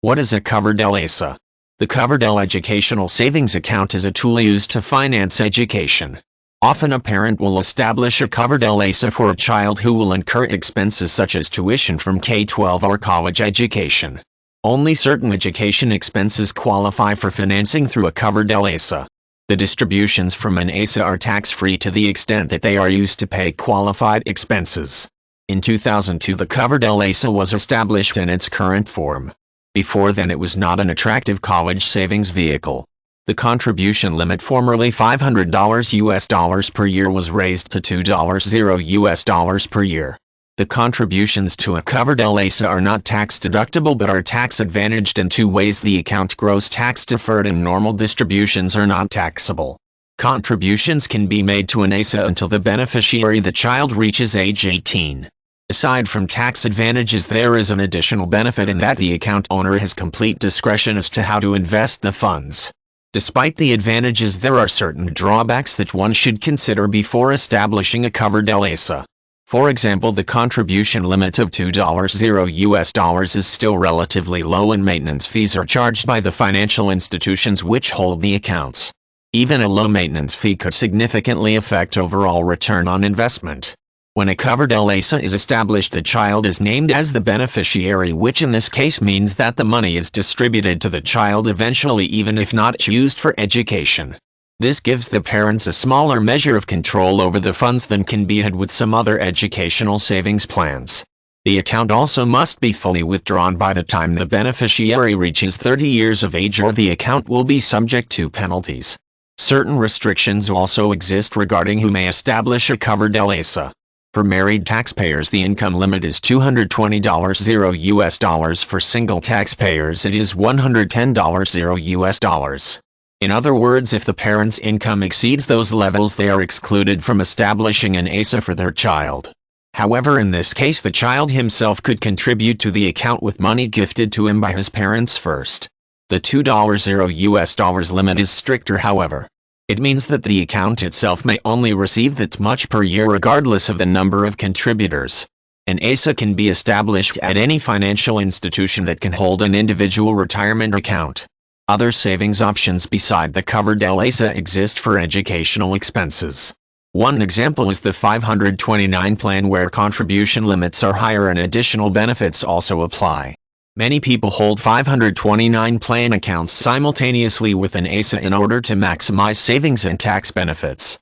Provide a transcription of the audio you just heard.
What is a Coverdell ESA? The Coverdell Educational Savings Account is a tool used to finance education. Often a parent will establish a Coverdell ESA for a child who will incur expenses such as tuition from K-12 or college education. Only certain education expenses qualify for financing through a Coverdell ESA. The distributions from an ESA are tax-free to the extent that they are used to pay qualified expenses. In 2002, the Coverdell ESA was established in its current form. Before then it was not an attractive college savings vehicle. The contribution limit, formerly $500 per year, was raised to $200 per year. The contributions to a Coverdell ESA are not tax-deductible but are tax-advantaged in two ways. The account grows tax-deferred and normal distributions are not taxable. Contributions can be made to an ESA until the beneficiary, the child, reaches age 18. Aside from tax advantages, there is an additional benefit in that the account owner has complete discretion as to how to invest the funds. Despite the advantages, there are certain drawbacks that one should consider before establishing a Coverdell ESA. For example, the contribution limit of $200 is still relatively low and maintenance fees are charged by the financial institutions which hold the accounts. Even a low maintenance fee could significantly affect overall return on investment. When a Coverdell ESA is established, the child is named as the beneficiary, which in this case means that the money is distributed to the child eventually, even if not used for education. This gives the parents a smaller measure of control over the funds than can be had with some other educational savings plans. The account also must be fully withdrawn by the time the beneficiary reaches 30 years of age, or the account will be subject to penalties. Certain restrictions also exist regarding who may establish a Coverdell ESA. For married taxpayers, the income limit is $220. For single taxpayers, it is $110. In other words, if the parent's income exceeds those levels, they are excluded from establishing an ESA for their child. However, in this case, the child himself could contribute to the account with money gifted to him by his parents first. The $200 limit is stricter, however. It means that the account itself may only receive that much per year regardless of the number of contributors. An ESA can be established at any financial institution that can hold an individual retirement account. Other savings options beside the Coverdell ESA exist for educational expenses. One example is the 529 plan, where contribution limits are higher and additional benefits also apply. Many people hold 529 plan accounts simultaneously with an ESA in order to maximize savings and tax benefits.